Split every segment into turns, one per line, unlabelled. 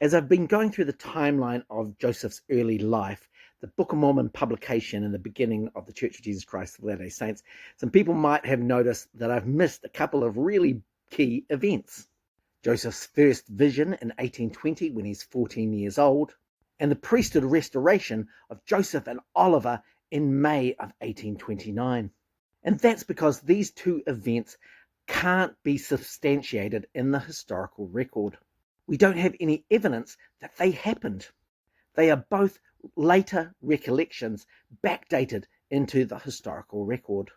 As I've been going through the timeline of Joseph's early life, the Book of Mormon publication and the beginning of the Church of Jesus Christ of Latter-day Saints, some people might have noticed that I've missed a couple of really key events. Joseph's first vision in 1820 when he's 14 years old, and the priesthood restoration of Joseph and Oliver in May of 1829. And that's because these two events can't be substantiated in the historical record. We don't have any evidence that they happened. They are both later recollections backdated into the historical record.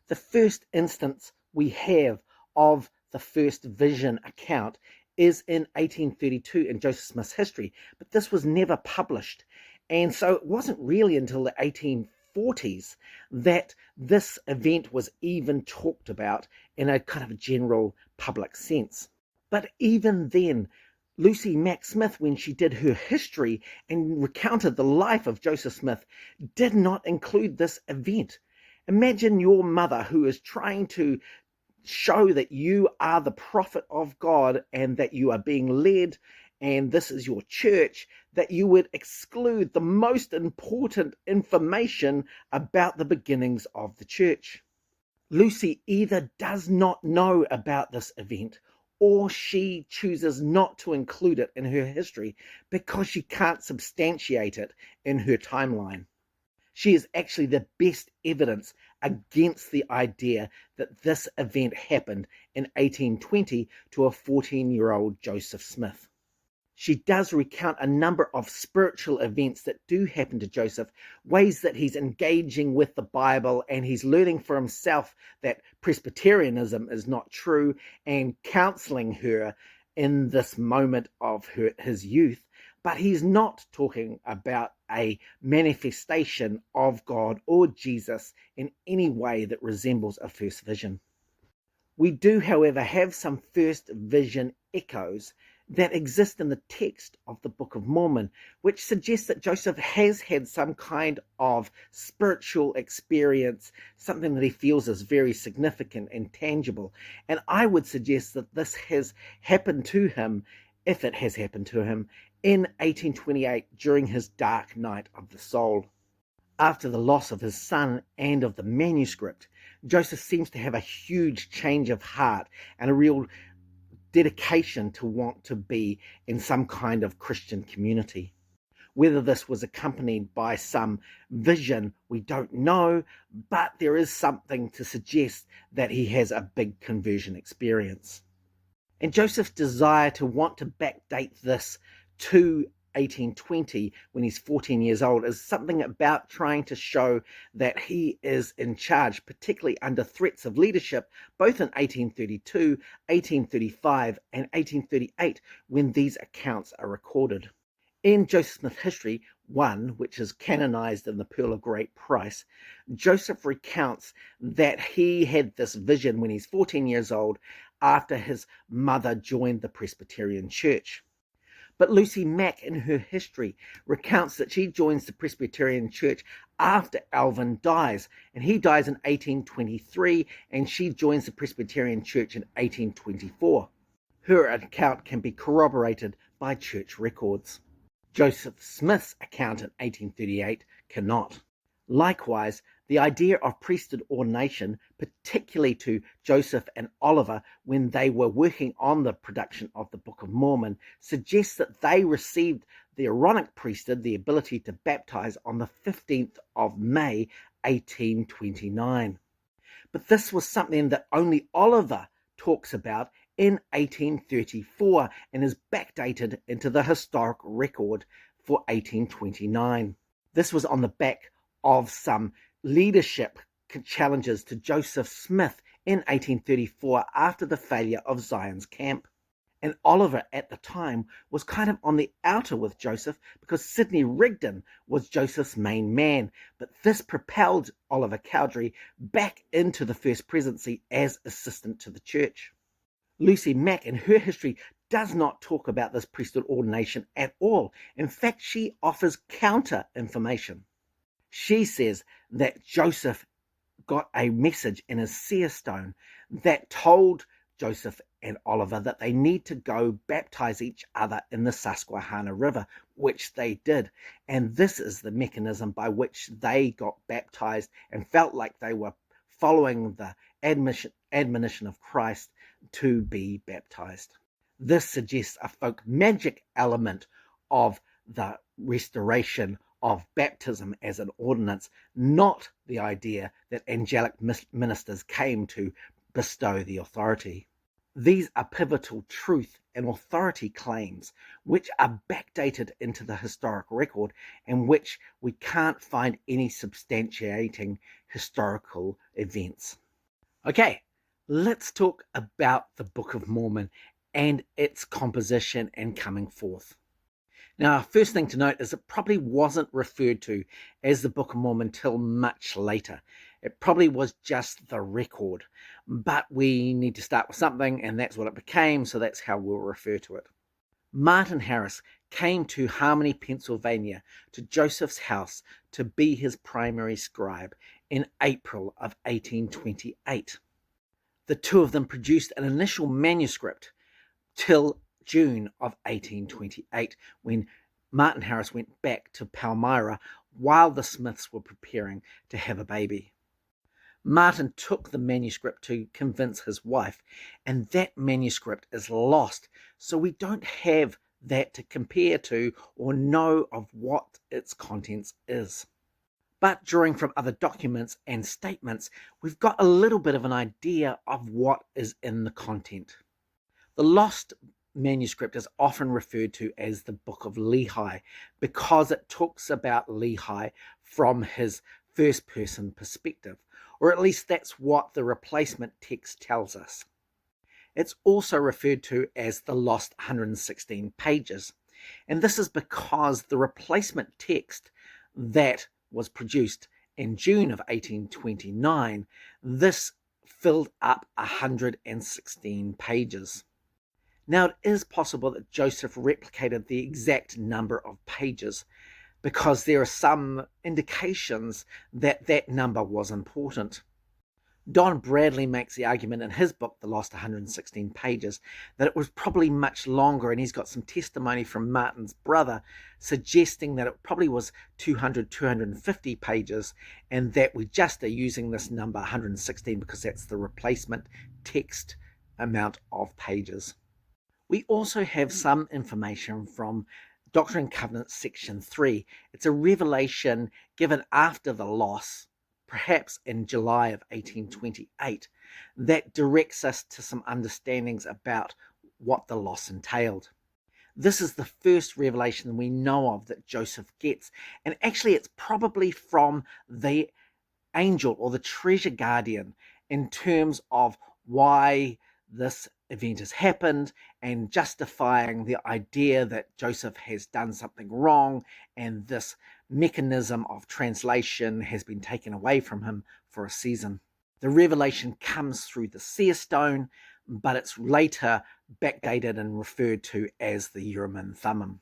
The first instance we have of the first vision account is in 1832 in Joseph Smith's history, but this was never published. And so it wasn't really until the 1840s that this event was even talked about in a kind of general public sense. But even then, Lucy Mack Smith, when she did her history and recounted the life of Joseph Smith, did not include this event. Imagine your mother who is trying to show that you are the prophet of God and that you are being led and this is your church, that you would exclude the most important information about the beginnings of the church. Lucy either does not know about this event or she chooses not to include it in her history because she can't substantiate it in her timeline. She is actually the best evidence against the idea that this event happened in 1820 to a 14-year-old Joseph Smith. She does recount a number of spiritual events that do happen to Joseph, ways that he's engaging with the Bible and he's learning for himself that Presbyterianism is not true and counseling her in this moment of his youth. But he's not talking about a manifestation of God or Jesus in any way that resembles a first vision. We do, however, have some first vision echoes that exist in the text of the Book of Mormon, which suggests that Joseph has had some kind of spiritual experience, something that he feels is very significant and tangible. And I would suggest that this has happened to him, if it has happened to him, in 1828 during his dark night of the soul. After the loss of his son and of the manuscript, Joseph seems to have a huge change of heart and a real dedication to want to be in some kind of Christian community. Whether this was accompanied by some vision, we don't know, but there is something to suggest that he has a big conversion experience. And Joseph's desire to want to backdate this to 1820 when he's 14 years old is something about trying to show that he is in charge, particularly under threats of leadership, both in 1832, 1835, and 1838 when these accounts are recorded. In Joseph Smith History 1, which is canonized in the Pearl of Great Price, Joseph recounts that he had this vision when he's 14 years old after his mother joined the Presbyterian Church. But Lucy Mack, in her history, recounts that she joins the Presbyterian Church after Alvin dies, and he dies in 1823, and she joins the Presbyterian Church in 1824. Her account can be corroborated by church records. Joseph Smith's account in 1838 cannot. Likewise, the idea of priesthood ordination, particularly to Joseph and Oliver when they were working on the production of the Book of Mormon, suggests that they received the Aaronic priesthood, the ability to baptize, on the 15th of May, 1829. But this was something that only Oliver talks about in 1834 and is backdated into the historic record for 1829. This was on the back of some leadership challenges to Joseph Smith in 1834 after the failure of Zion's camp. And Oliver at the time was kind of on the outer with Joseph because Sidney Rigdon was Joseph's main man. But this propelled Oliver Cowdery back into the first presidency as assistant to the church. Lucy Mack in her history does not talk about this priesthood ordination at all. In fact, she offers counter information. She says that Joseph got a message in his seer stone that told Joseph and Oliver that they need to go baptize each other in the Susquehanna River, which they did. And this is the mechanism by which they got baptized and felt like they were following the admonition of Christ to be baptized. This suggests a folk magic element of the restoration of baptism as an ordinance, not the idea that angelic ministers came to bestow the authority. These are pivotal truth and authority claims which are backdated into the historic record and which we can't find any substantiating historical events. Okay, let's talk about the Book of Mormon and its composition and coming forth. Now, first thing to note is it probably wasn't referred to as the Book of Mormon till much later. It probably was just the record, but we need to start with something, and that's what it became, so that's how we'll refer to it. Martin Harris came to Harmony, Pennsylvania, to Joseph's house to be his primary scribe in April of 1828. The two of them produced an initial manuscript till June of 1828, when Martin Harris went back to Palmyra while the Smiths were preparing to have a baby. Martin took the manuscript to convince his wife, and that manuscript is lost, so we don't have that to compare to or know of what its contents is. But drawing from other documents and statements, we've got a little bit of an idea of what is in the content. The lost manuscript is often referred to as the Book of Lehi because it talks about Lehi from his first-person perspective, or at least that's what the replacement text tells us. It's also referred to as the lost 116 pages, and this is because the replacement text that was produced in June of 1829, this filled up 116 pages. Now, it is possible that Joseph replicated the exact number of pages because there are some indications that that number was important. Don Bradley makes the argument in his book, The Lost 116 Pages, that it was probably much longer, and he's got some testimony from Martin's brother suggesting that it probably was 200, 250 pages, and that we just are using this number 116 because that's the replacement text amount of pages. We also have some information from Doctrine and Covenants section 3. It's a revelation given after the loss, perhaps in July of 1828, that directs us to some understandings about what the loss entailed. This is the first revelation we know of that Joseph gets, and actually it's probably from the angel or the treasure guardian in terms of why this event has happened and justifying the idea that Joseph has done something wrong and this mechanism of translation has been taken away from him for a season. The revelation comes through the Seer stone, but it's later backdated and referred to as the Urim and Thummim.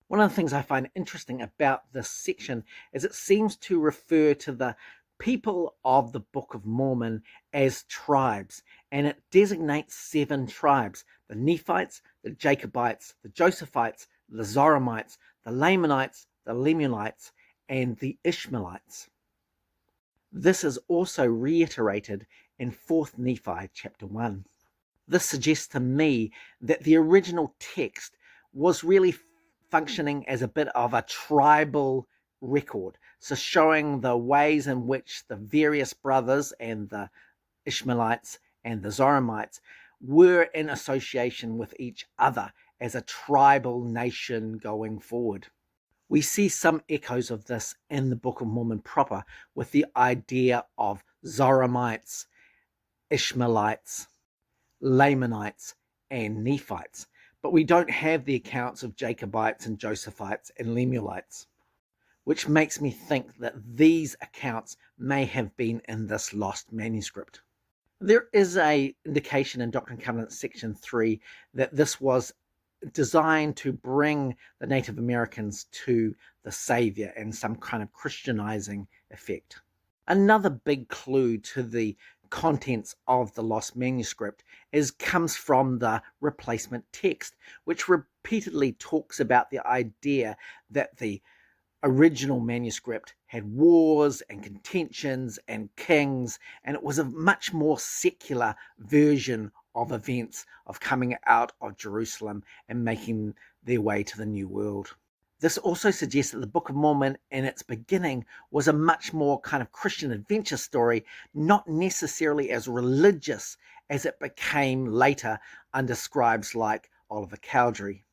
One of the things I find interesting about this section is it seems to refer to the people of the Book of Mormon as tribes, and it designates 7 tribes: the Nephites, the Jacobites, the Josephites, the Zoramites, the Lamanites, the Lemuelites, and the Ishmaelites. This is also reiterated in 4th Nephi chapter 1. This suggests to me that the original text was really functioning as a bit of a tribal record, so showing the ways in which the various brothers and the Ishmaelites and the Zoramites were in association with each other as a tribal nation going forward. We see some echoes of this in the Book of Mormon proper, with the idea of Zoramites, Ishmaelites, Lamanites, and Nephites, but we don't have the accounts of Jacobites and Josephites and Lemuelites, which makes me think that these accounts may have been in this lost manuscript. There is an indication in Doctrine and Covenants section 3 that this was designed to bring the Native Americans to the Savior and some kind of Christianizing effect. Another big clue to the contents of the lost manuscript comes from the replacement text, which repeatedly talks about the idea that the original manuscript had wars and contentions and kings, and it was a much more secular version of events of coming out of Jerusalem and making their way to the New World. This also suggests that the Book of Mormon in its beginning was a much more kind of Christian adventure story, not necessarily as religious as it became later under scribes like Oliver Cowdery.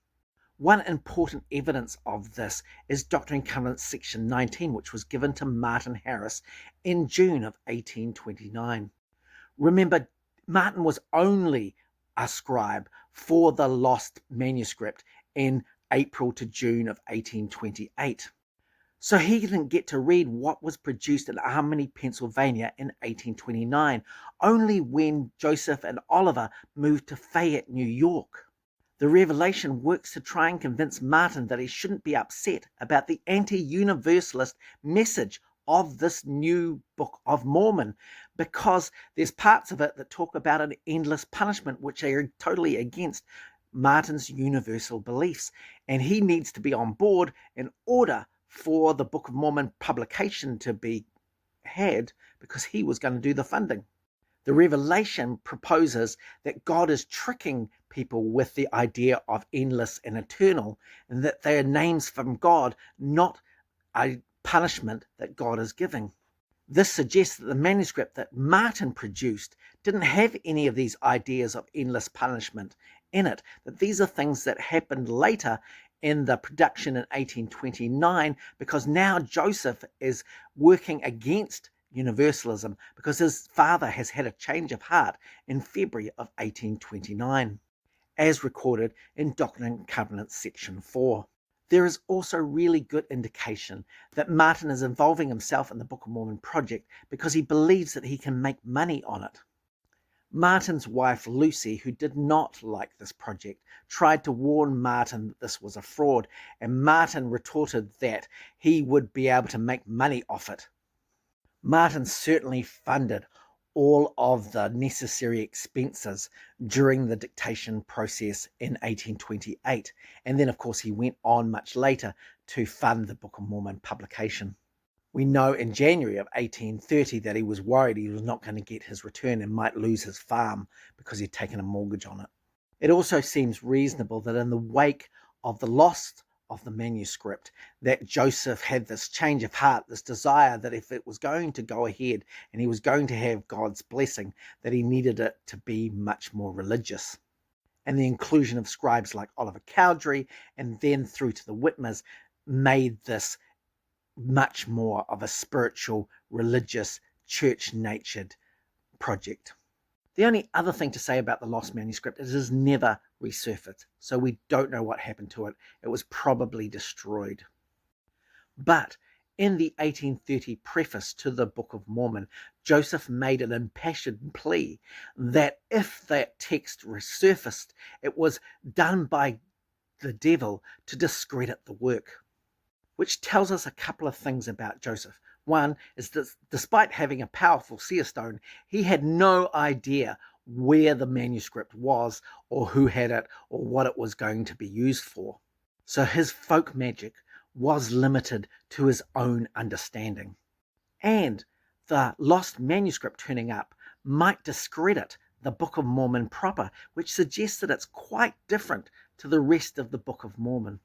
One important evidence of this is Doctrine and Covenants section 19, which was given to Martin Harris in June of 1829. Remember, Martin was only a scribe for the lost manuscript in April to June of 1828. So he didn't get to read what was produced in Harmony, Pennsylvania in 1829, only when Joseph and Oliver moved to Fayette, New York. The revelation works to try and convince Martin that he shouldn't be upset about the anti-universalist message of this new Book of Mormon, because there's parts of it that talk about an endless punishment, which are totally against Martin's universal beliefs, and he needs to be on board in order for the Book of Mormon publication to be had, because he was going to do the funding. The revelation proposes that God is tricking people with the idea of endless and eternal, and that they are names from God, not a punishment that God is giving. This suggests that the manuscript that Martin produced didn't have any of these ideas of endless punishment in it, that these are things that happened later in the production in 1829, because now Joseph is working against universalism because his father has had a change of heart in February of 1829, as recorded in Doctrine and Covenants section 4. There is also really good indication that Martin is involving himself in the Book of Mormon project because he believes that he can make money on it. Martin's wife Lucy, who did not like this project, tried to warn Martin that this was a fraud, and Martin retorted that he would be able to make money off it. Martin certainly funded all of the necessary expenses during the dictation process in 1828, and then of course he went on much later to fund the Book of Mormon publication. We know in January of 1830 that he was worried he was not going to get his return and might lose his farm because he'd taken a mortgage on it. It also seems reasonable that in the wake of the loss of the manuscript, that Joseph had this change of heart, this desire that if it was going to go ahead and he was going to have God's blessing, that he needed it to be much more religious. And the inclusion of scribes like Oliver Cowdery and then through to the Whitmers made this much more of a spiritual, religious, church-natured project. The only other thing to say about the lost manuscript is it has never resurfaced, so we don't know what happened to it. It was probably destroyed. But in the 1830 preface to the Book of Mormon, Joseph made an impassioned plea that if that text resurfaced, it was done by the devil to discredit the work, which tells us a couple of things about Joseph. One is that despite having a powerful seer stone, he had no idea where the manuscript was or who had it or what it was going to be used for. So his folk magic was limited to his own understanding. And the lost manuscript turning up might discredit the Book of Mormon proper, which suggests that it's quite different to the rest of the Book of Mormon.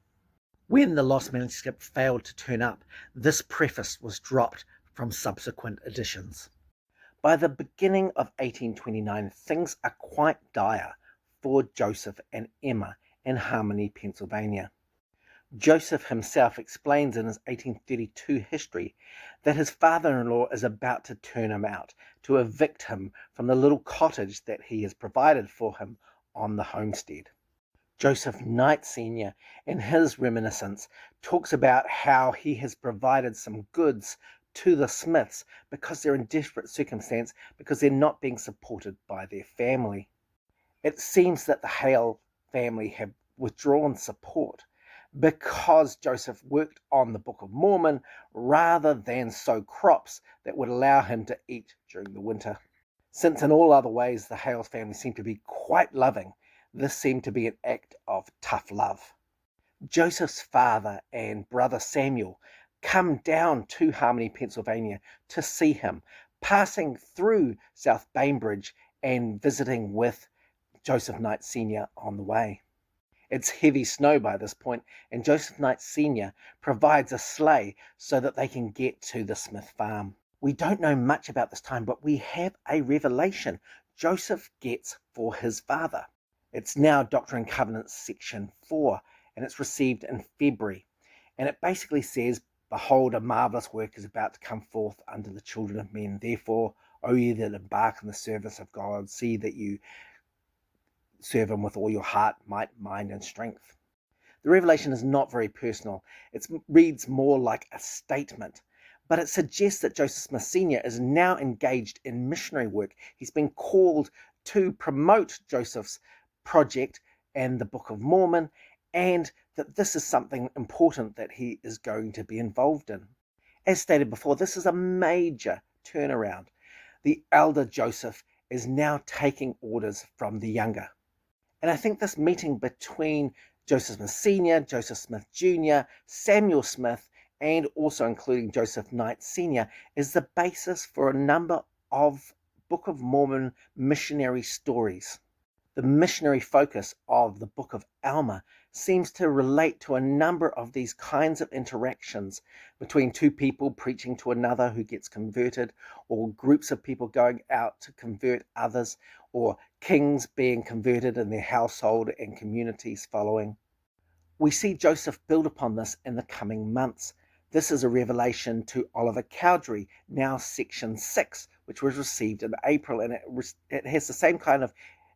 When the lost manuscript failed to turn up, this preface was dropped from subsequent editions. By the beginning of 1829, things are quite dire for Joseph and Emma in Harmony, Pennsylvania. Joseph himself explains in his 1832 history that his father-in-law is about to turn him out, to evict him from the little cottage that he has provided for him on the homestead. Joseph Knight Sr., in his reminiscence, talks about how he has provided some goods to the Smiths because they're in desperate circumstance, because they're not being supported by their family. It seems that the Hale family have withdrawn support because Joseph worked on the Book of Mormon rather than sow crops that would allow him to eat during the winter. Since in all other ways the Hales family seemed to be quite loving, this seemed to be an act of tough love. Joseph's father and brother Samuel come down to Harmony, Pennsylvania to see him, passing through South Bainbridge and visiting with Joseph Knight Sr. on the way. It's heavy snow by this point, and Joseph Knight Sr. provides a sleigh so that they can get to the Smith farm. We don't know much about this time, but we have a revelation Joseph gets for his father. It's now Doctrine and Covenants section 4, and it's received in February. And it basically says, "Behold, a marvelous work is about to come forth unto the children of men. Therefore, O ye that embark in the service of God, see that you serve him with all your heart, might, mind, and strength." The revelation is not very personal. It reads more like a statement, but it suggests that Joseph Smith Sr. is now engaged in missionary work. He's been called to promote Joseph's project and the Book of Mormon, and that this is something important that he is going to be involved in. As stated before, this is a major turnaround. The elder Joseph is now taking orders from the younger. And I think this meeting between Joseph Smith Sr., Joseph Smith Jr., Samuel Smith, and also including Joseph Knight Sr. is the basis for a number of Book of Mormon missionary stories. The missionary focus of the Book of Alma seems to relate to a number of these kinds of interactions between two people preaching to another who gets converted, or groups of people going out to convert others, or kings being converted in their household and communities following. We see Joseph build upon this in the coming months. This is a revelation to Oliver Cowdery, now section 6, which was received in April, and it has the same kind of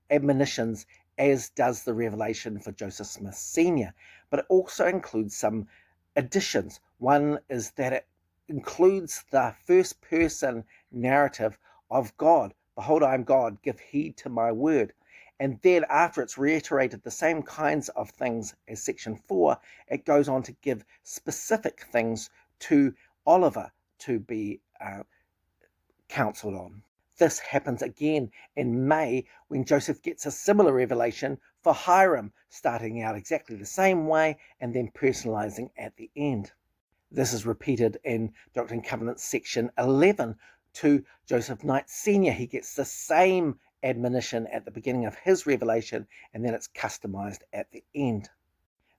admonitions as does the revelation for Joseph Smith Sr., but it also includes some additions. One is that it includes the first person narrative of God. "Behold, I am God, give heed to my word." And then after it's reiterated the same kinds of things as section 4, it goes on to give specific things to Oliver to be counseled on. This happens again in May when Joseph gets a similar revelation for Hiram, starting out exactly the same way and then personalizing at the end. This is repeated in Doctrine and Covenants section 11 to Joseph Knight Sr. He gets the same admonition at the beginning of his revelation, and then it's customized at the end.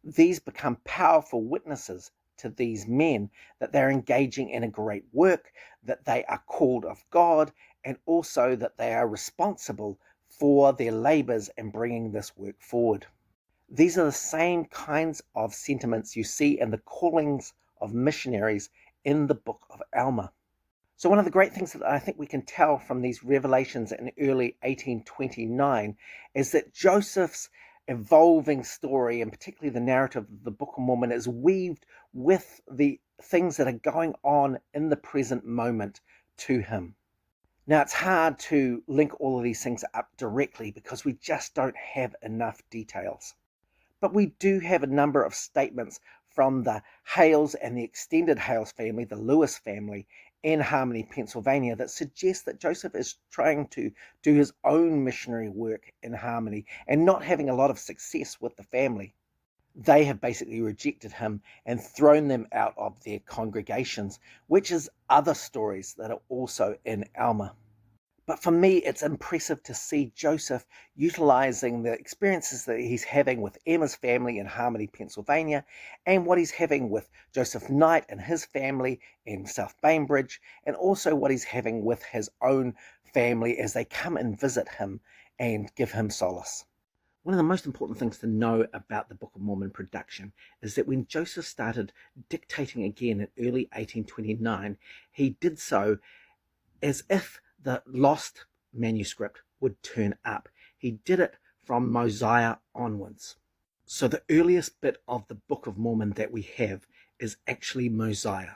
These become powerful witnesses to these men that they're engaging in a great work, that they are called of God, and also that they are responsible for their labors in bringing this work forward. These are the same kinds of sentiments you see in the callings of missionaries in the Book of Alma. So one of the great things that I think we can tell from these revelations in early 1829 is that Joseph's evolving story, and particularly the narrative of the Book of Mormon, is weaved with the things that are going on in the present moment to him. Now, it's hard to link all of these things up directly because we just don't have enough details. But we do have a number of statements from the Hales and the extended Hales family, the Lewis family, in Harmony, Pennsylvania, that suggest that Joseph is trying to do his own missionary work in Harmony and not having a lot of success with the family. They have basically rejected him and thrown them out of their congregations, which is other stories that are also in Alma. But for me, it's impressive to see Joseph utilizing the experiences that he's having with Emma's family in Harmony, Pennsylvania, and what he's having with Joseph Knight and his family in South Bainbridge, and also what he's having with his own family as they come and visit him and give him solace. One of the most important things to know about the Book of Mormon production is that when Joseph started dictating again in early 1829, he did so as if the lost manuscript would turn up. He did it from Mosiah onwards. So the earliest bit of the Book of Mormon that we have is actually Mosiah.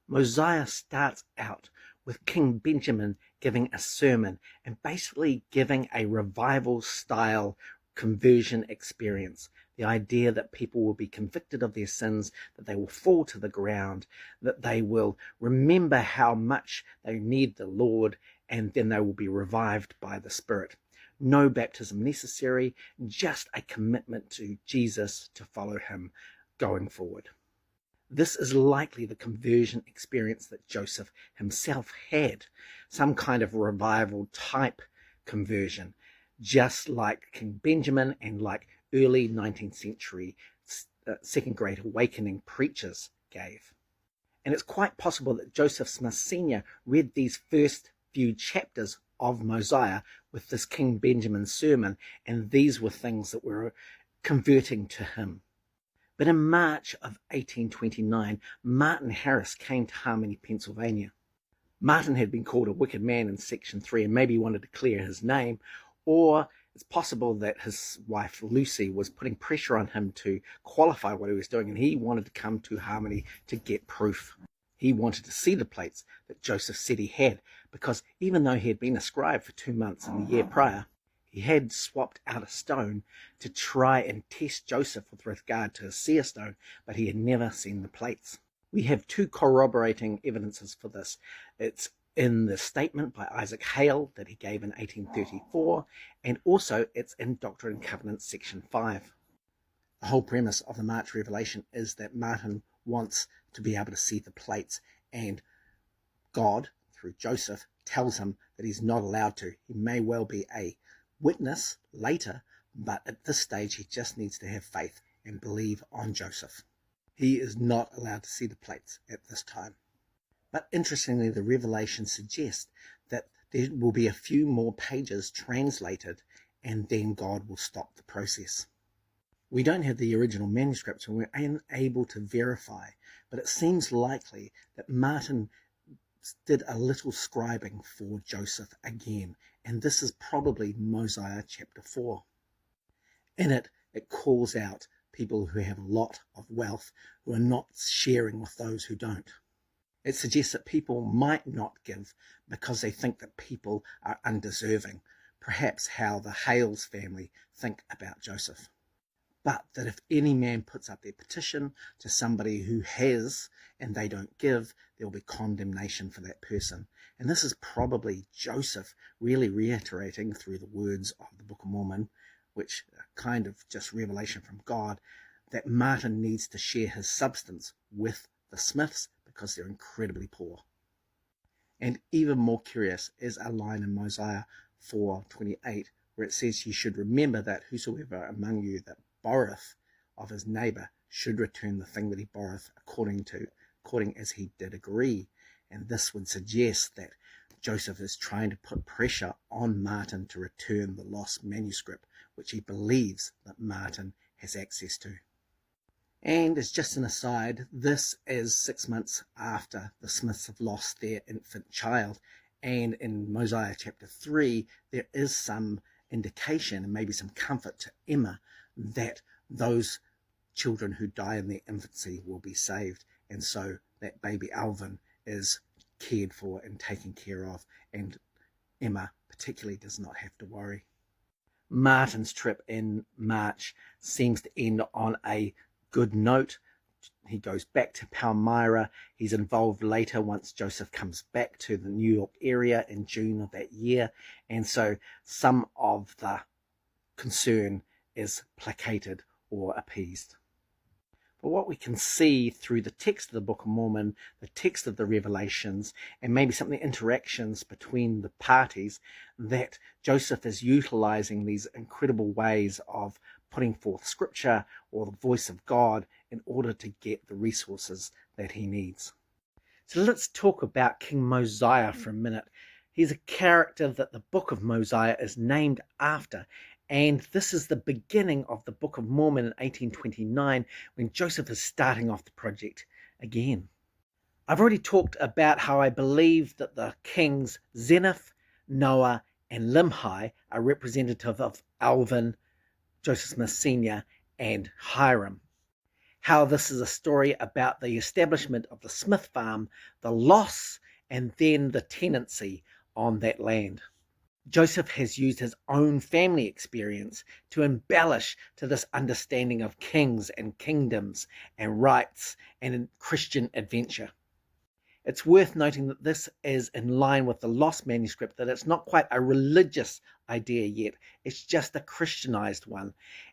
Mosiah starts out with King Benjamin giving a sermon and basically giving a revival style conversion experience. The idea that people will be convicted of their sins, that they will fall to the ground, that they will remember how much they need the Lord, and then they will be revived by the Spirit. No baptism necessary, just a commitment to Jesus to follow him going forward. This is likely the conversion experience that Joseph himself had, some kind of revival type conversion, just like King Benjamin and like early 19th century Second Great Awakening preachers gave. And it's quite possible that Joseph Smith Sr. read these first few chapters of Mosiah with this King Benjamin sermon, and these were things that were converting to him. But in March of 1829, Martin Harris came to Harmony, Pennsylvania. Martin had been called a wicked man in Section 3 and maybe wanted to clear his name, or it's possible that his wife Lucy was putting pressure on him to qualify what he was doing, and he wanted to come to Harmony to get proof. He wanted to see the plates that Joseph said he had, because even though he had been a scribe for 2 months in the year prior, he had swapped out a stone to try and test Joseph with regard to his seer stone, but he had never seen the plates. We have two corroborating evidences for this. It's in the statement by Isaac Hale that he gave in 1834, and also it's in Doctrine and Covenants section 5. The whole premise of the March Revelation is that Martin wants to be able to see the plates, and God, through Joseph, tells him that he's not allowed to. He may well be a witness later, but at this stage he just needs to have faith and believe on Joseph. He is not allowed to see the plates at this time. But interestingly, the revelation suggests that there will be a few more pages translated, and then God will stop the process. We don't have the original manuscript, so we're unable to verify, but it seems likely that Martin did a little scribing for Joseph again, and this is probably Mosiah chapter 4. In it, it calls out people who have a lot of wealth who are not sharing with those who don't. It suggests that people might not give because they think that people are undeserving, perhaps how the Hales family think about Joseph. But that if any man puts up their petition to somebody who has and they don't give, there will be condemnation for that person. And this is probably Joseph really reiterating through the words of the Book of Mormon, which are kind of just revelation from God, that Martin needs to share his substance with the Smiths because they're incredibly poor. And even more curious is a line in Mosiah 4:28, where it says, "You should remember that whosoever among you that borroweth of his neighbour should return the thing that he borroweth according as he did agree." And this would suggest that Joseph is trying to put pressure on Martin to return the lost manuscript, which he believes that Martin has access to. And as just an aside, this is 6 months after the Smiths have lost their infant child. And in Mosiah chapter 3, there is some indication and maybe some comfort to Emma that those children who die in their infancy will be saved. And so that baby Alvin is cared for and taken care of, and Emma particularly does not have to worry. Martin's trip in March seems to end on a good note. He goes back to Palmyra. He's involved later once Joseph comes back to the New York area in June of that year, and so some of the concern is placated or appeased. But what we can see through the text of the Book of Mormon, the text of the Revelations, and maybe some of the interactions between the parties, that Joseph is utilizing these incredible ways of putting forth scripture or the voice of God in order to get the resources that he needs. So let's talk about King Mosiah for a minute. He's a character that the Book of Mosiah is named after. And this is the beginning of the Book of Mormon in 1829, when Joseph is starting off the project again. I've already talked about how I believe that the kings Zeniff, Noah, and Limhi are representative of Alvin, Joseph Smith Sr., and Hiram. How this is a story about the establishment of the Smith farm, the loss, and then the tenancy on that land. Joseph has used his own family experience to embellish to this understanding of kings and kingdoms and rights and Christian adventure. It's worth noting that this is in line with the lost manuscript, that it's not quite a religious idea yet. It's just a Christianized one.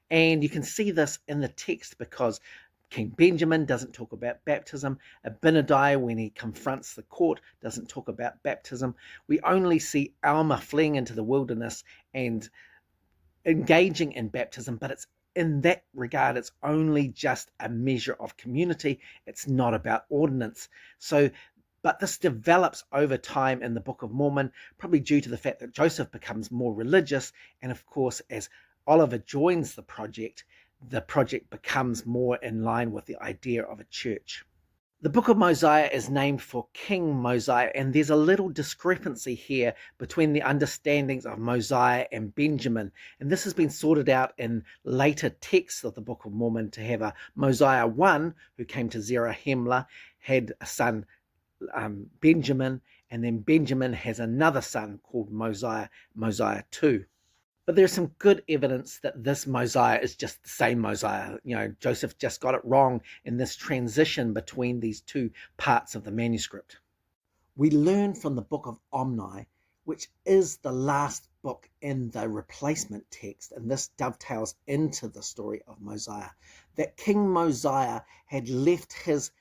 And you can see this in the text because King Benjamin doesn't talk about baptism. Abinadi, when he confronts the court, doesn't talk about baptism. We only see Alma fleeing into the wilderness and engaging in baptism, but it's in that regard, it's only just a measure of community. It's not about ordinance. But this develops over time in the Book of Mormon, probably due to the fact that Joseph becomes more religious. And of course, as Oliver joins the project becomes more in line with the idea of a church. The Book of Mosiah is named for King Mosiah, and there's a little discrepancy here between the understandings of Mosiah and Benjamin. And this has been sorted out in later texts of the Book of Mormon to have a Mosiah I, who came to Zarahemla, had a son, Benjamin, and then Benjamin has another son called Mosiah II. But there's some good evidence that this Mosiah is just the same Mosiah. Joseph just got it wrong in this transition between these two parts of the manuscript. We learn from the Book of Omni, which is the last book in the replacement text, and this dovetails into the story of Mosiah, that King Mosiah had left his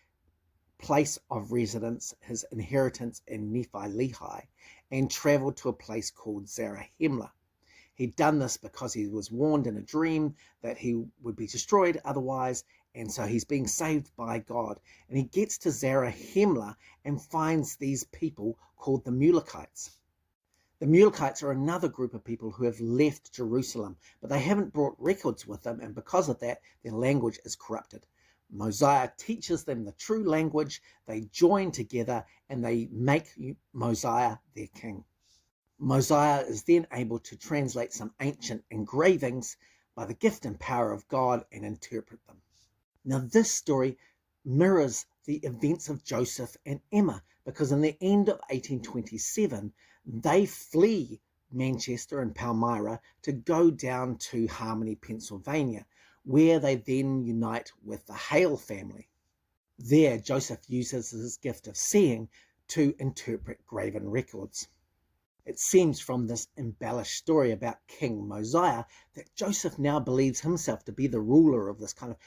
place of residence, his inheritance in Nephi-Lehi, and traveled to a place called Zarahemla. He'd done this because he was warned in a dream that he would be destroyed otherwise, and so he's being saved by God. And he gets to Zarahemla and finds these people called the Mulekites. The Mulekites are another group of people who have left Jerusalem, but they haven't brought records with them, and because of that, their language is corrupted. Mosiah teaches them the true language, they join together, and they make Mosiah their king. Mosiah is then able to translate some ancient engravings by the gift and power of God and interpret them. Now, this story mirrors the events of Joseph and Emma, because in the end of 1827, they flee Manchester and Palmyra to go down to Harmony, Pennsylvania, where they then unite with the Hale family. There, Joseph uses his gift of seeing to interpret graven records. It seems from this embellished story about King Mosiah that Joseph now believes himself to be the ruler of this kind of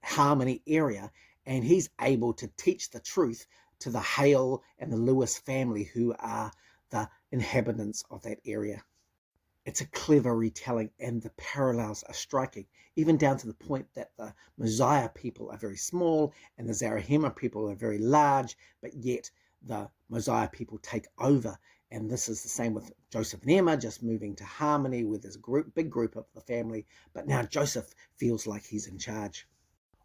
Harmony area, and he's able to teach the truth to the Hale and the Lewis family, who are the inhabitants of that area. It's a clever retelling, and the parallels are striking, even down to the point that the Mosiah people are very small and the Zarahemla people are very large, but yet the Mosiah people take over. And this is the same with Joseph and Emma, just moving to Harmony with this big group of the family. But now Joseph feels like he's in charge.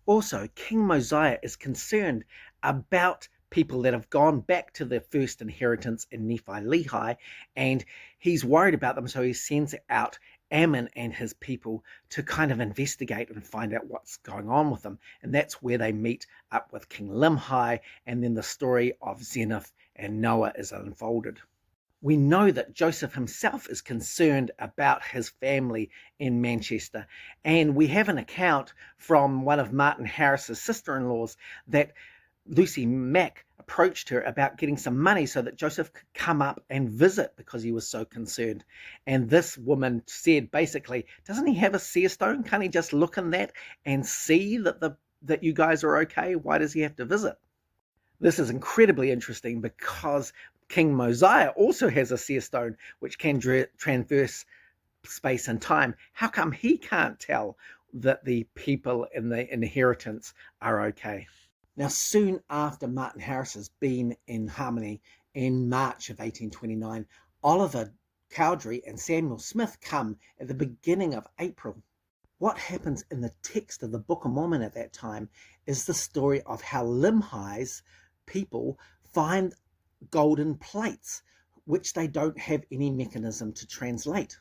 Also, King Mosiah is concerned about people that have gone back to their first inheritance in Nephi-Lehi, and he's worried about them, so he sends out Ammon and his people to kind of investigate and find out what's going on with them. And that's where they meet up with King Limhi, and then the story of Zeniff and Noah is unfolded. We know that Joseph himself is concerned about his family in Manchester, and we have an account from one of Martin Harris's sister-in-laws that Lucy Mack approached her about getting some money so that Joseph could come up and visit because he was so concerned. And this woman said, basically, doesn't he have a seer stone? Can't he just look in that and see that you guys are okay? Why does he have to visit? This is incredibly interesting because King Mosiah also has a seer stone which can traverse space and time. How come he can't tell that the people in the inheritance are okay? Now, soon after Martin Harris has been in Harmony in March of 1829, Oliver Cowdery and Samuel Smith come at the beginning of April. What happens in the text of the Book of Mormon at that time is the story of how Limhi's people find golden plates, which they don't have any mechanism to translate.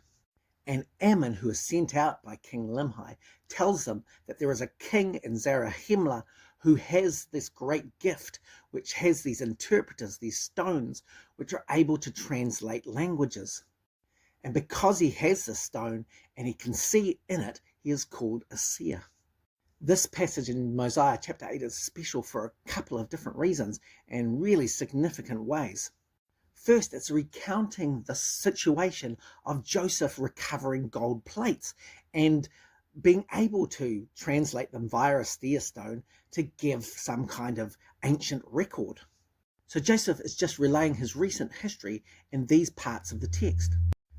And Ammon, who is sent out by King Limhi, tells them that there is a king in Zarahemla who has this great gift, which has these interpreters, these stones, which are able to translate languages. And because he has this stone and he can see in it, he is called a seer. This passage in Mosiah chapter 8 is special for a couple of different reasons and really significant ways. First, it's recounting the situation of Joseph recovering gold plates and being able to translate them via a seer stone to give some kind of ancient record. So Joseph is just relaying his recent history in these parts of the text.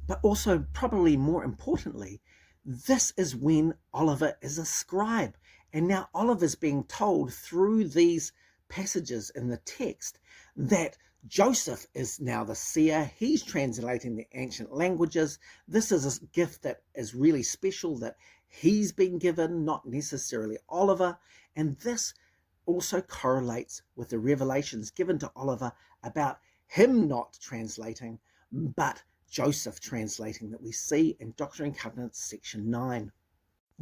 But also, probably more importantly, this is when Oliver is a scribe. And now Oliver's being told through these passages in the text that Joseph is now the seer. He's translating the ancient languages. This is a gift that is really special that he's been given, not necessarily Oliver. And this also correlates with the revelations given to Oliver about him not translating, but Joseph translating, that we see in Doctrine and Covenants section 9.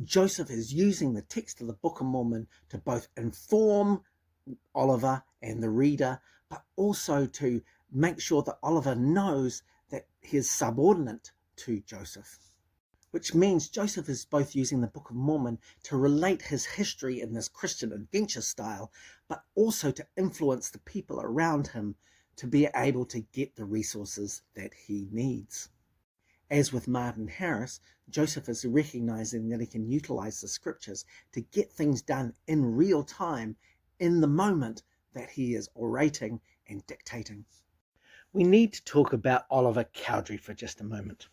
Joseph is using the text of the Book of Mormon to both inform Oliver and the reader, but also to make sure that Oliver knows that he is subordinate to Joseph. Which means Joseph is both using the Book of Mormon to relate his history in this Christian adventure style, but also to influence the people around him to be able to get the resources that he needs. As with Martin Harris, Joseph is recognizing that he can utilize the scriptures to get things done in real time in the moment that he is orating and dictating. We need to talk about Oliver Cowdery for just a moment.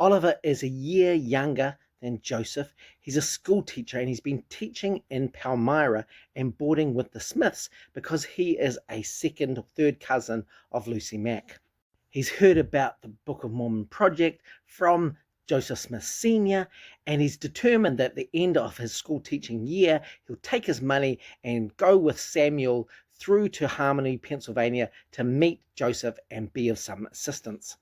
Oliver is a year younger than Joseph. He's a school teacher and he's been teaching in Palmyra and boarding with the Smiths because he is a second or third cousin of Lucy Mack. He's heard about the Book of Mormon project from Joseph Smith Sr. and he's determined that at the end of his school teaching year, he'll take his money and go with Samuel through to Harmony, Pennsylvania to meet Joseph and be of some assistance.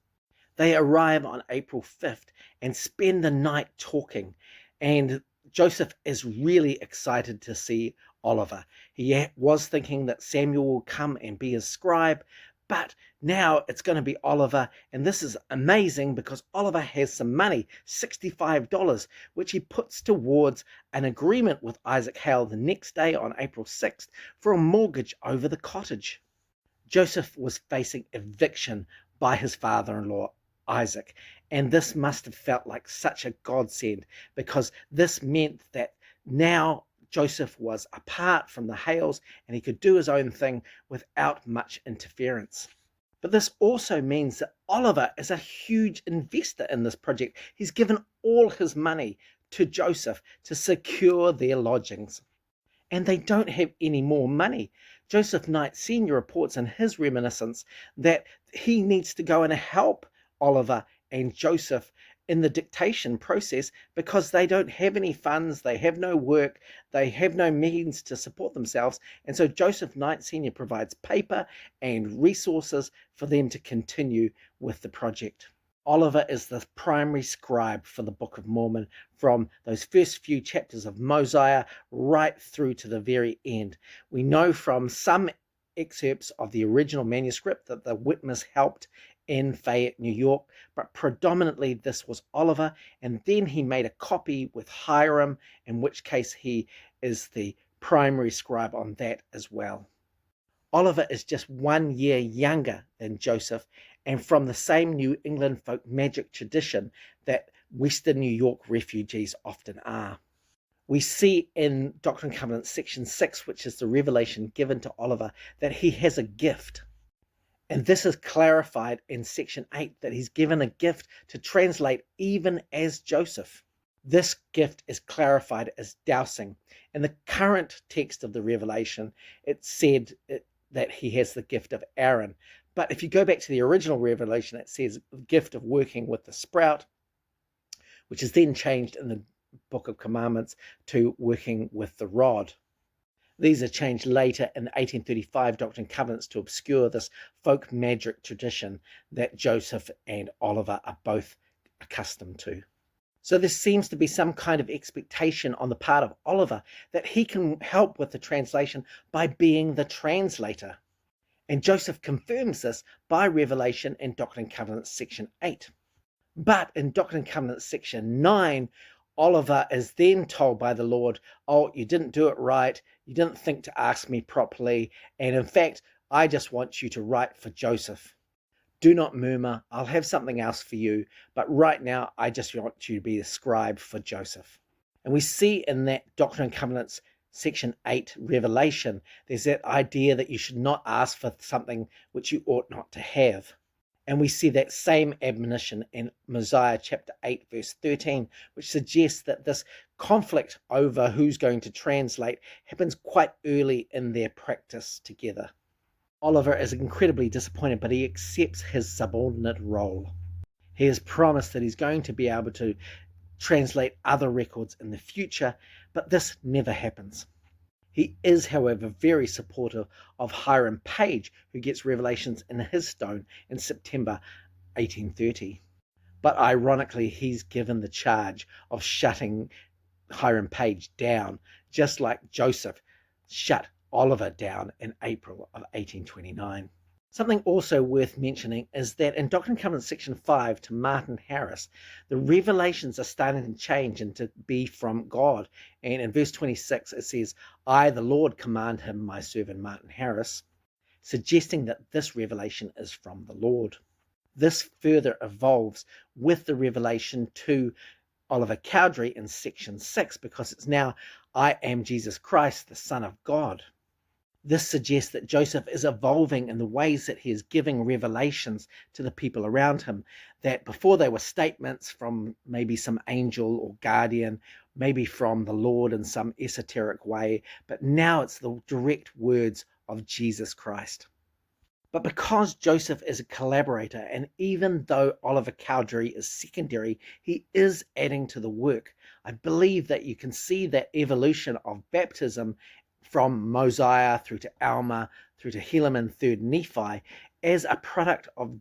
They arrive on April 5th and spend the night talking. And Joseph is really excited to see Oliver. He was thinking that Samuel will come and be his scribe, but now it's going to be Oliver. And this is amazing because Oliver has some money, $65, which he puts towards an agreement with Isaac Hale the next day on April 6th for a mortgage over the cottage. Joseph was facing eviction by his father-in-law, Isaac, and this must have felt like such a godsend because this meant that now Joseph was apart from the Hales and he could do his own thing without much interference. But this also means that Oliver is a huge investor in this project. He's given all his money to Joseph to secure their lodgings. And they don't have any more money. Joseph Knight Sr. reports in his reminiscence that he needs to go and help Oliver and Joseph in the dictation process because they don't have any funds, they have no work, they have no means to support themselves. And so Joseph Knight Sr. provides paper and resources for them to continue with the project. Oliver is the primary scribe for the Book of Mormon from those first few chapters of Mosiah right through to the very end. We know from some excerpts of the original manuscript that the Whitmers helped in Fayette, New York, but predominantly this was Oliver, and then he made a copy with Hiram, in which case he is the primary scribe on that as well. Oliver is just 1 year younger than Joseph, and from the same New England folk magic tradition that Western New York refugees often are. We see in Doctrine and Covenants section 6, which is the revelation given to Oliver, that he has a gift. And this is clarified in section 8, that he's given a gift to translate even as Joseph. This gift is clarified as dowsing. In the current text of the Revelation, it said that he has the gift of Aaron. But if you go back to the original Revelation, it says the gift of working with the sprout, which is then changed in the Book of Commandments to working with the rod. These are changed later in the 1835 Doctrine and Covenants to obscure this folk magic tradition that Joseph and Oliver are both accustomed to. So there seems to be some kind of expectation on the part of Oliver that he can help with the translation by being the translator. And Joseph confirms this by revelation in Doctrine and Covenants section 8. But in Doctrine and Covenants section 9, Oliver is then told by the Lord, oh, you didn't do it right, you didn't think to ask me properly, and in fact, I just want you to write for Joseph. Do not murmur, I'll have something else for you, but right now I just want you to be the scribe for Joseph. And we see in that Doctrine and Covenants section 8 Revelation, there's that idea that you should not ask for something which you ought not to have. And we see that same admonition in Mosiah chapter 8 verse 13, which suggests that this conflict over who's going to translate happens quite early in their practice together. Oliver is incredibly disappointed, but he accepts his subordinate role. He has promised that he's going to be able to translate other records in the future, but this never happens. He is, however, very supportive of Hiram Page, who gets revelations in his stone in September 1830. But ironically, he's given the charge of shutting Hiram Page down, just like Joseph shut Oliver down in April of 1829. Something also worth mentioning is that in Doctrine and Covenants section 5 to Martin Harris, the revelations are starting to change and to be from God. And in verse 26 it says, I, the Lord, command him, my servant Martin Harris, suggesting that this revelation is from the Lord. This further evolves with the revelation to Oliver Cowdery in section 6, because it's now, I am Jesus Christ, the Son of God. This suggests that Joseph is evolving in the ways that he is giving revelations to the people around him, that before they were statements from maybe some angel or guardian, maybe from the Lord in some esoteric way, but now it's the direct words of Jesus Christ. But because Joseph is a collaborator, and even though Oliver Cowdery is secondary, he is adding to the work. I believe that you can see that evolution of baptism from Mosiah through to Alma, through to Helaman, 3rd Nephi, as a product of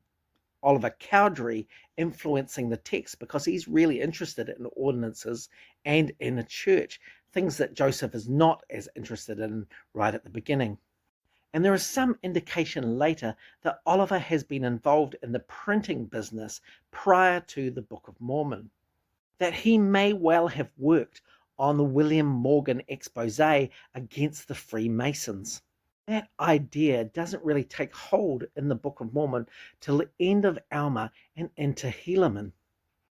Oliver Cowdery influencing the text, because he's really interested in ordinances and in a church, things that Joseph is not as interested in right at the beginning. And there is some indication later that Oliver has been involved in the printing business prior to the Book of Mormon, that he may well have worked on the William Morgan expose against the Freemasons. That idea doesn't really take hold in the Book of Mormon till the end of Alma and into Helaman,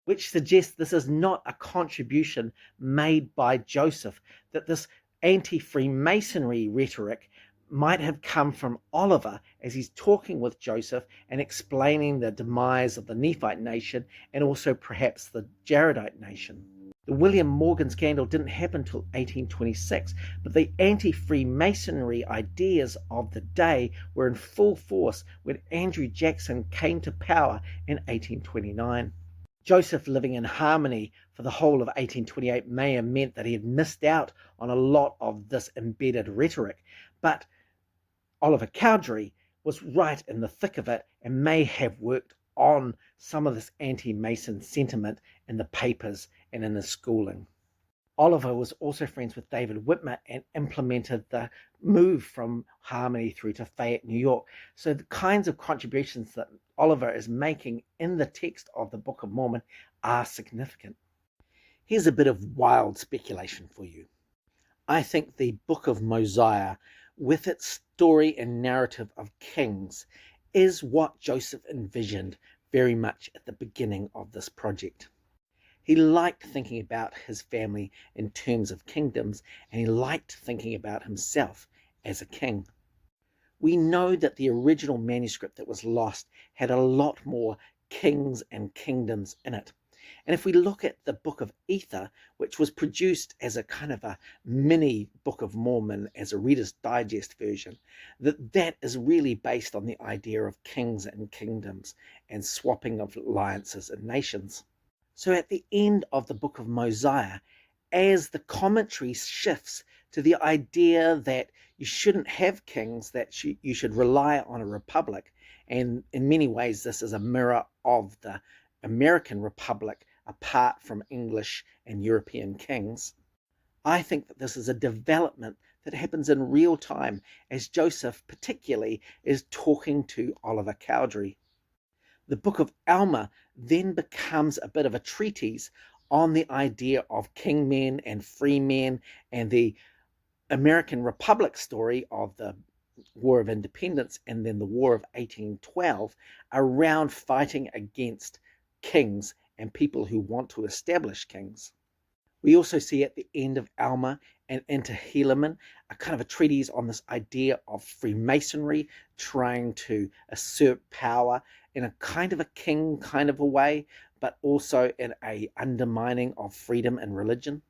which suggests this is not a contribution made by Joseph, that this anti-Freemasonry rhetoric might have come from Oliver as he's talking with Joseph and explaining the demise of the Nephite nation and also perhaps the Jaredite nation. The William Morgan scandal didn't happen until 1826, but the anti-Freemasonry ideas of the day were in full force when Andrew Jackson came to power in 1829. Joseph living in harmony for the whole of 1828 may have meant that he had missed out on a lot of this embedded rhetoric, but Oliver Cowdery was right in the thick of it and may have worked on some of this anti-Mason sentiment in the papers and in his schooling. Oliver was also friends with David Whitmer and implemented the move from Harmony through to Fayette, New York. So the kinds of contributions that Oliver is making in the text of the Book of Mormon are significant. Here's a bit of wild speculation for you. I think the Book of Mosiah, with its story and narrative of kings, is what Joseph envisioned very much at the beginning of this project. He liked thinking about his family in terms of kingdoms, and he liked thinking about himself as a king. We know that the original manuscript that was lost had a lot more kings and kingdoms in it. And if we look at the Book of Ether, which was produced as a kind of a mini Book of Mormon, as a Reader's Digest version, that is really based on the idea of kings and kingdoms and swapping of alliances and nations. So at the end of the Book of Mosiah, as the commentary shifts to the idea that you shouldn't have kings, that you should rely on a republic, and in many ways this is a mirror of the American Republic apart from English and European kings, I think that this is a development that happens in real time as Joseph particularly is talking to Oliver Cowdery. The Book of Alma then becomes a bit of a treatise on the idea of king men and free men and the American Republic story of the War of Independence and then the War of 1812 around fighting against kings and people who want to establish kings. We also see at the end of Alma and into Helaman a kind of a treatise on this idea of Freemasonry trying to assert power in a kind of a king kind of a way, but also in a undermining of freedom and religion.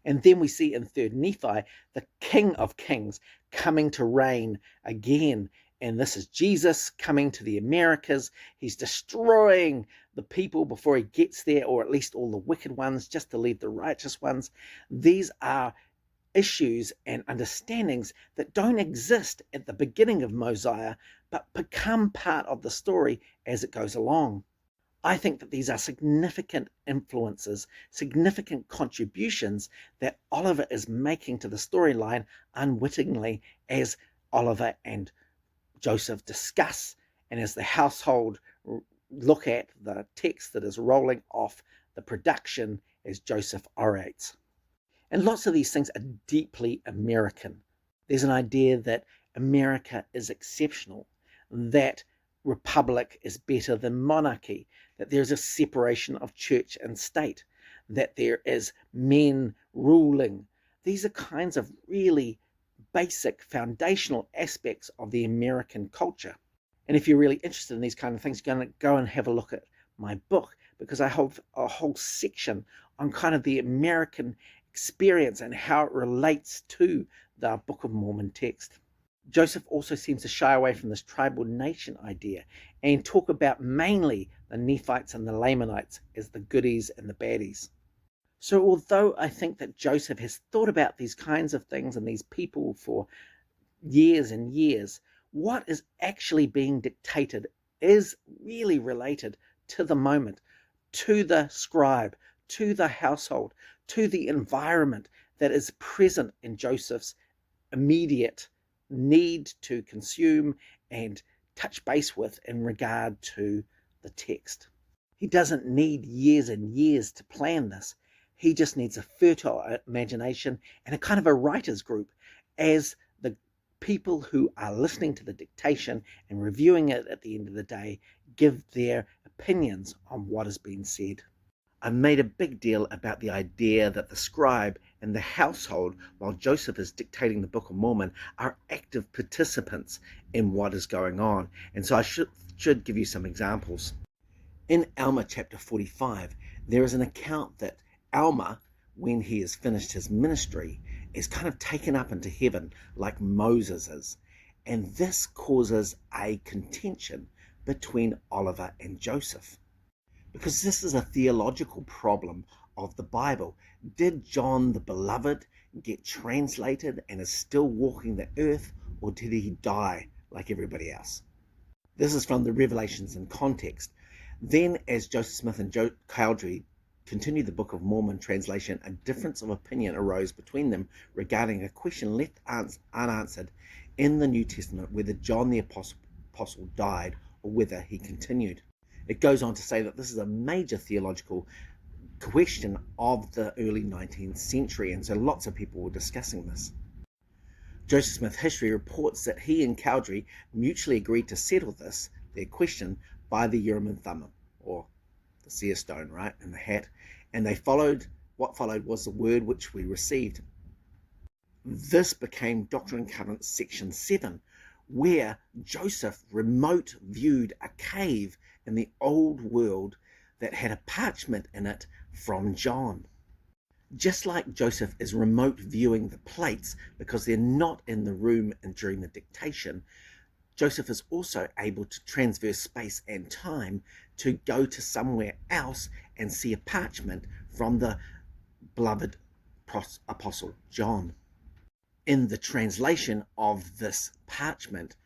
And then we see in 3rd Nephi the King of Kings coming to reign again. And this is Jesus coming to the Americas. He's destroying the people before he gets there, or at least all the wicked ones, just to leave the righteous ones. These are issues and understandings that don't exist at the beginning of Mosiah, but become part of the story as it goes along. I think that these are significant influences, significant contributions that Oliver is making to the storyline unwittingly as Oliver and Joseph discuss and as the household look at the text that is rolling off the production as Joseph orates. And lots of these things are deeply American. There's an idea that America is exceptional, that republic is better than monarchy, that there's a separation of church and state, that there is men ruling. These are kinds of really basic foundational aspects of the American culture. And if you're really interested in these kind of things, you're going to go and have a look at my book, because I have a whole section on kind of the American experience and how it relates to the Book of Mormon text. Joseph also seems to shy away from this tribal nation idea and talk about mainly the Nephites and the Lamanites as the goodies and the baddies. So although I think that Joseph has thought about these kinds of things and these people for years and years, what is actually being dictated is really related to the moment, to the scribe, to the household, to the environment that is present in Joseph's immediate need to consume and touch base with in regard to the text. He doesn't need years and years to plan this. He just needs a fertile imagination and a kind of a writer's group as the people who are listening to the dictation and reviewing it at the end of the day give their opinions on what has been said. I made a big deal about the idea that the scribe and the household, while Joseph is dictating the Book of Mormon, are active participants in what is going on. And so I should give you some examples. In Alma chapter 45, there is an account that Alma, when he has finished his ministry, is kind of taken up into heaven like Moses is. And this causes a contention between Oliver and Joseph, because this is a theological problem of the Bible. Did John the Beloved get translated and is still walking the earth, or did he die like everybody else? This is from the Revelations in Context. Then, as Joseph Smith and Cowdery continued the Book of Mormon translation, a difference of opinion arose between them regarding a question left unanswered in the New Testament, whether John the Apostle died or whether he continued. It goes on to say that this is a major theological question of the early 19th century, and so lots of people were discussing this. Joseph Smith History reports that he and Cowdery mutually agreed to settle their question, by the Urim and Thummim, or the Seer stone, right, in the hat, and what followed was the word which we received. This became Doctrine and Covenants section 7, where Joseph remote viewed a cave in the old world that had a parchment in it from John. Just like Joseph is remote viewing the plates because they're not in the room and during the dictation, Joseph is also able to transverse space and time to go to somewhere else and see a parchment from the beloved Apostle John. In the translation of this parchment,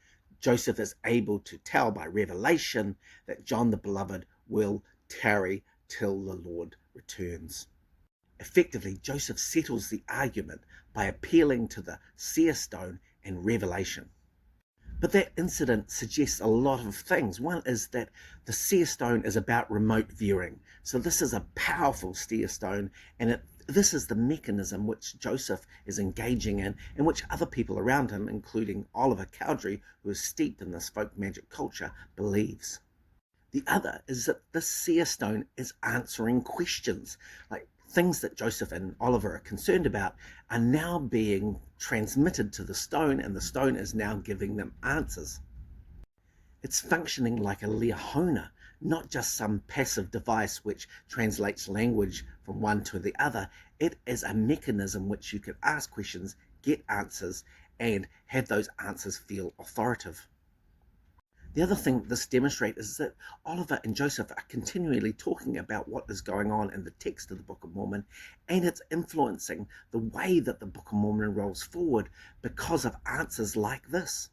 Joseph is able to tell by revelation that John the Beloved will tarry till the Lord returns. Effectively, Joseph settles the argument by appealing to the Seer stone and revelation. But that incident suggests a lot of things. One is that the seer stone is about remote viewing. So this is a powerful seer stone, and this is the mechanism which Joseph is engaging in, and which other people around him, including Oliver Cowdery, who is steeped in this folk magic culture, believes. The other is that the seer stone is answering questions, like things that Joseph and Oliver are concerned about are now being transmitted to the stone, and the stone is now giving them answers. It's functioning like a leahona, not just some passive device which translates language from one to the other. It is a mechanism which you can ask questions, get answers, and have those answers feel authoritative. The other thing this demonstrates is that Oliver and Joseph are continually talking about what is going on in the text of the Book of Mormon, and it's influencing the way that the Book of Mormon rolls forward because of answers like this.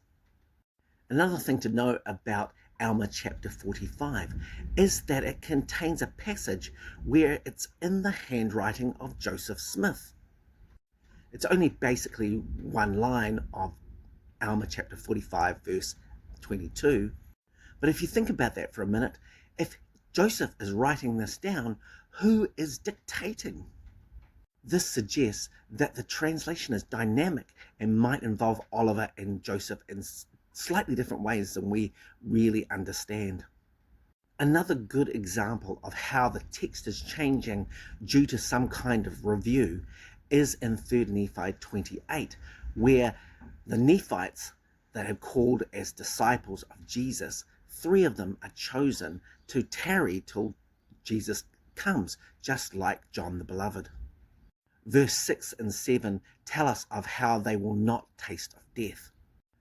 Another thing to know about Alma chapter 45 is that it contains a passage where it's in the handwriting of Joseph Smith. It's only basically one line of Alma chapter 45 verse 22. But if you think about that for a minute, if Joseph is writing this down, who is dictating? This suggests that the translation is dynamic and might involve Oliver and Joseph in slightly different ways than we really understand. Another good example of how the text is changing due to some kind of review is in 3 Nephi 28, where the Nephites that have called as disciples of Jesus, 3 of them are chosen to tarry till Jesus comes, just like John the Beloved. Verse 6 and 7 tell us of how they will not taste of death.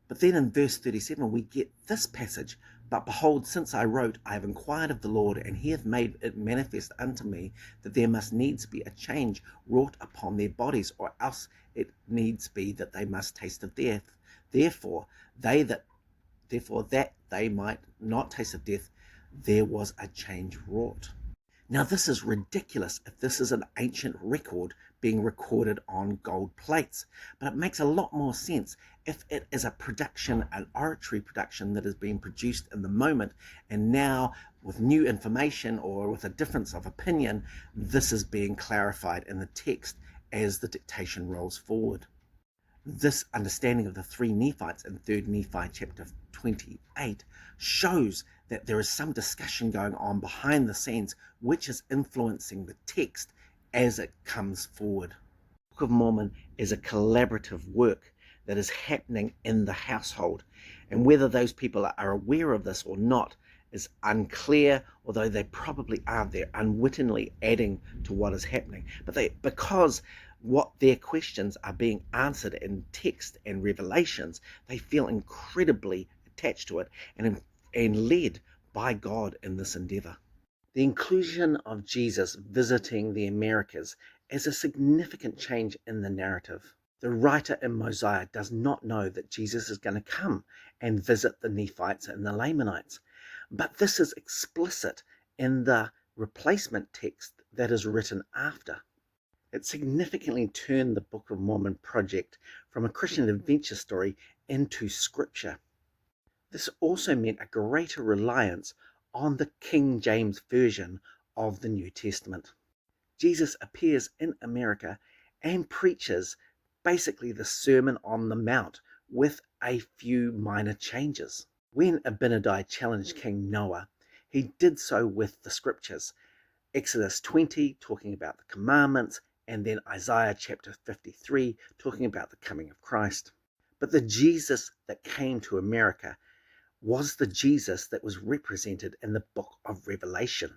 But then in verse 37 we get this passage, "But behold, since I wrote, I have inquired of the Lord, and he hath made it manifest unto me that there must needs be a change wrought upon their bodies, or else it needs be that they must taste of death. Therefore that they might not taste of death, there was a change wrought." Now this is ridiculous if this is an ancient record being recorded on gold plates, but it makes a lot more sense if it is a production, an oratory production that is being produced in the moment, and now with new information or with a difference of opinion, this is being clarified in the text as the dictation rolls forward. This understanding of the 3 Nephites in 3 Nephi chapter 28 shows that there is some discussion going on behind the scenes which is influencing the text as it comes forward. The Book of Mormon is a collaborative work that is happening in the household, and whether those people are aware of this or not is unclear, although they probably are. They're unwittingly adding to what is happening, because what their questions are being answered in text and revelations, they feel incredibly attached to it and led by God in this endeavor. The inclusion of Jesus visiting the Americas is a significant change in the narrative. The writer in Mosiah does not know that Jesus is going to come and visit the Nephites and the Lamanites, but this is explicit in the replacement text that is written after. It significantly turned the Book of Mormon project from a Christian adventure story into scripture. This also meant a greater reliance on the King James Version of the New Testament. Jesus appears in America and preaches basically the Sermon on the Mount with a few minor changes. When Abinadi challenged King Noah, he did so with the scriptures. Exodus 20 talking about the commandments, and then Isaiah chapter 53 talking about the coming of Christ. But the Jesus that came to America was the Jesus that was represented in the book of Revelation.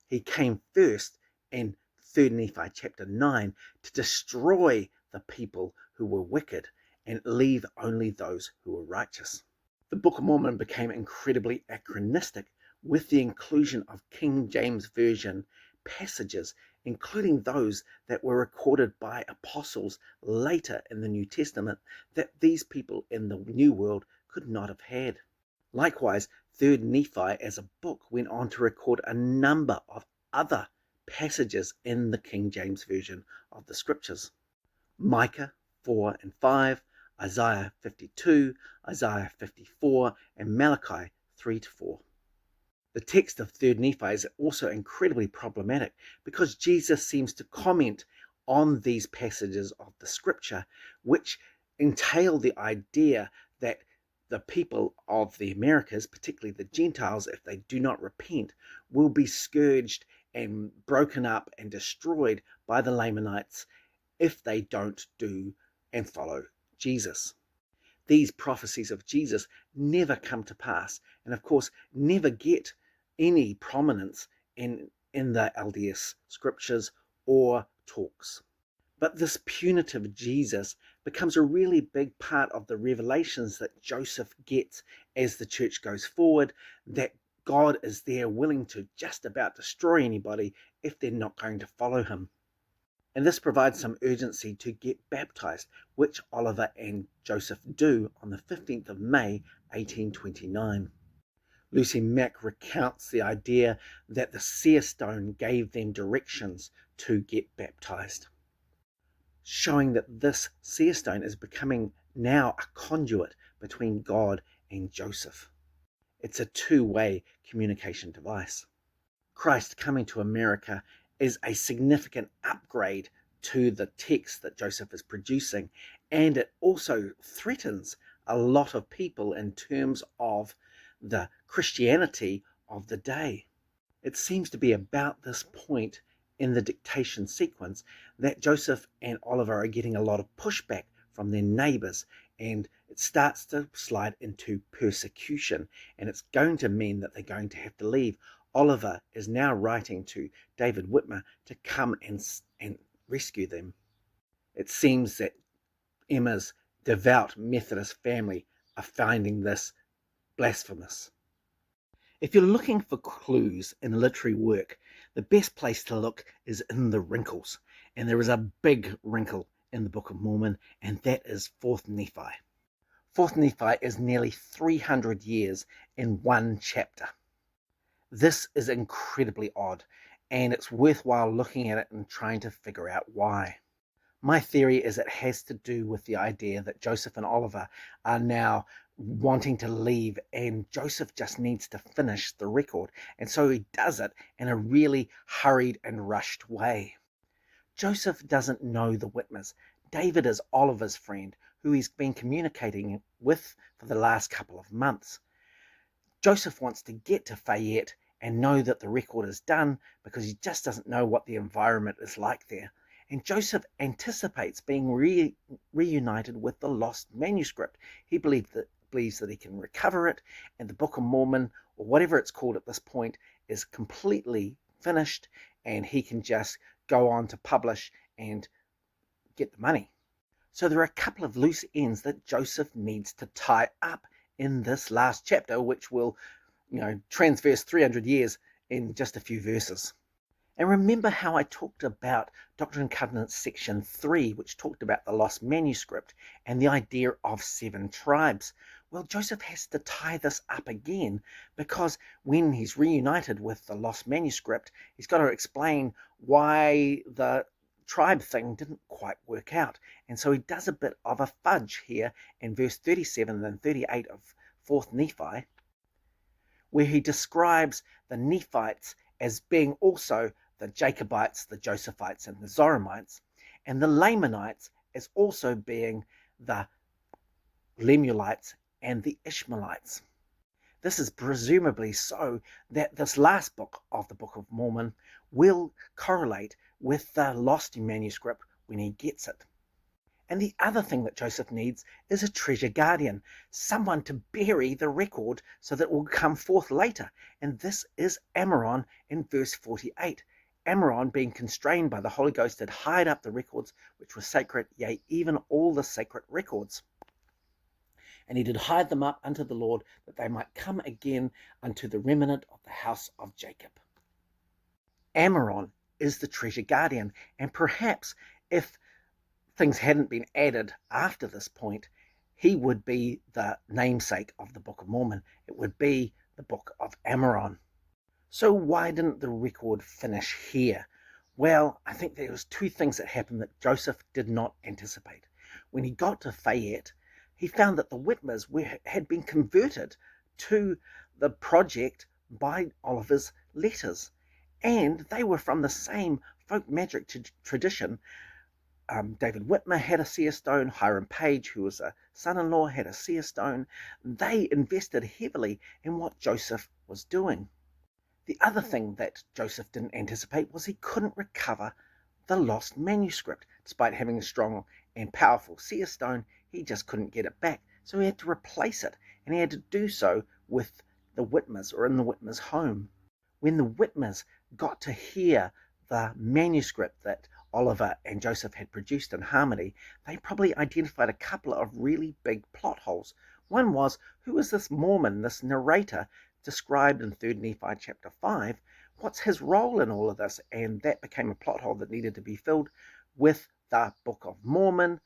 He came first in 3 Nephi chapter 9 to destroy the people who were wicked and leave only those who were righteous. The Book of Mormon became incredibly achronistic with the inclusion of King James Version passages, including those that were recorded by apostles later in the New Testament that these people in the New World could not have had. Likewise, 3 Nephi as a book went on to record a number of other passages in the King James Version of the Scriptures. Micah 4 and 5 Isaiah 52, Isaiah 54, and Malachi 3-4. The text of 3rd Nephi is also incredibly problematic because Jesus seems to comment on these passages of the scripture, which entail the idea that the people of the Americas, particularly the Gentiles, if they do not repent, will be scourged and broken up and destroyed by the Lamanites if they don't do and follow Jesus. These prophecies of Jesus never come to pass, and of course never get any prominence in the LDS scriptures or talks. But this punitive Jesus becomes a really big part of the revelations that Joseph gets as the church goes forward, that God is there willing to just about destroy anybody if they're not going to follow him. And this provides some urgency to get baptized, which Oliver and Joseph do on the 15th of May, 1829. Lucy Mack recounts the idea that the Seer stone gave them directions to get baptized, showing that this Seer stone is becoming now a conduit between God and Joseph. It's a two-way communication device. Christ coming to America is a significant upgrade to the text that Joseph is producing, and it also threatens a lot of people in terms of the Christianity of the day. It seems to be about this point in the dictation sequence that Joseph and Oliver are getting a lot of pushback from their neighbors, and it starts to slide into persecution, and it's going to mean that they're going to have to leave. Oliver is now writing to David Whitmer to come and rescue them. It seems that Emma's devout Methodist family are finding this blasphemous. If you're looking for clues in literary work, the best place to look is in the wrinkles. And there is a big wrinkle in the Book of Mormon, and that is 4th Nephi. 4th Nephi is nearly 300 years in one chapter. This is incredibly odd, and it's worthwhile looking at it and trying to figure out why. My theory is it has to do with the idea that Joseph and Oliver are now wanting to leave, and Joseph just needs to finish the record, and so he does it in a really hurried and rushed way. Joseph doesn't know the Whitmers. David is Oliver's friend, who he's been communicating with for the last couple of months. Joseph wants to get to Fayette and know that the record is done because he just doesn't know what the environment is like there. And Joseph anticipates being reunited with the lost manuscript. He believes that he can recover it, and the Book of Mormon, or whatever it's called at this point, is completely finished, and he can just go on to publish and get the money. So there are a couple of loose ends that Joseph needs to tie up in this last chapter, which will, transverse 300 years in just a few verses. And remember how I talked about Doctrine and Covenants section 3, which talked about the lost manuscript and the idea of 7 tribes. Well, Joseph has to tie this up again, because when he's reunited with the lost manuscript, he's got to explain why the tribe thing didn't quite work out. And so he does a bit of a fudge here in verse 37 and 38 of 4th Nephi, where he describes the Nephites as being also the Jacobites, the Josephites, and the Zoramites, and the Lamanites as also being the Lemuelites and the Ishmaelites. This is presumably so that this last book of the Book of Mormon will correlate with the lost manuscript when he gets it. And the other thing that Joseph needs is a treasure guardian, someone to bury the record so that it will come forth later. And this is Ammoron in verse 48. Ammoron, being constrained by the Holy Ghost, had hired up the records which were sacred, yea, even all the sacred records. And he did hide them up unto the Lord, that they might come again unto the remnant of the house of Jacob. Ammoron is the treasure guardian, and perhaps if things hadn't been added after this point, he would be the namesake of the Book of Mormon. It would be the Book of Ammoron. So why didn't the record finish here? Well, I think there was 2 things that happened that Joseph did not anticipate. When he got to Fayette, he found that the Whitmers had been converted to the project by Oliver's letters, and they were from the same folk magic tradition. David Whitmer had a seer stone. Hiram Page, who was a son-in-law, had a seer stone. They invested heavily in what Joseph was doing. The other thing that Joseph didn't anticipate was he couldn't recover the lost manuscript. Despite having a strong and powerful seer stone, he just couldn't get it back. So he had to replace it, and he had to do so with the Whitmers, or in the Whitmers' home. When the Whitmers got to hear the manuscript that Oliver and Joseph had produced in harmony, they probably identified a couple of really big plot holes. One was, who is this Mormon, this narrator described in 3 Nephi chapter 5? What's his role in all of this? And that became a plot hole that needed to be filled with the Book of Mormon,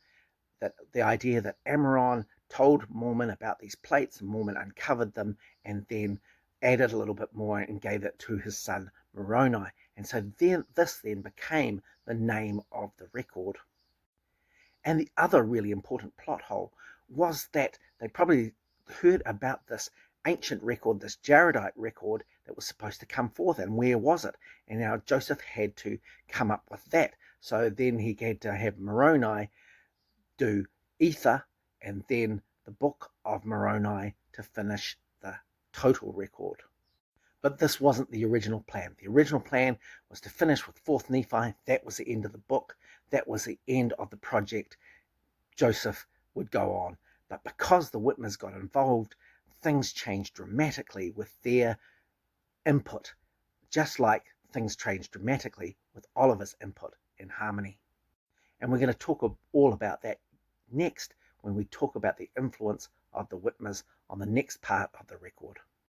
that the idea that Ammoron told Mormon about these plates, and Mormon uncovered them and then added a little bit more and gave it to his son Moroni. And so this became the name of the record. And the other really important plot hole was that they probably heard about this ancient record, this Jaredite record that was supposed to come forth, and where was it? And now Joseph had to come up with that. So then he had to have Moroni do Ether and then the Book of Moroni to finish the total record. But this wasn't the original plan. The original plan was to finish with 4th Nephi. That was the end of the book. That was the end of the project. Joseph would go on. But because the Whitmers got involved, things changed dramatically with their input, just like things changed dramatically with Oliver's input in harmony. And we're going to talk all about that next when we talk about the influence of the Whitmers on the next part of the record.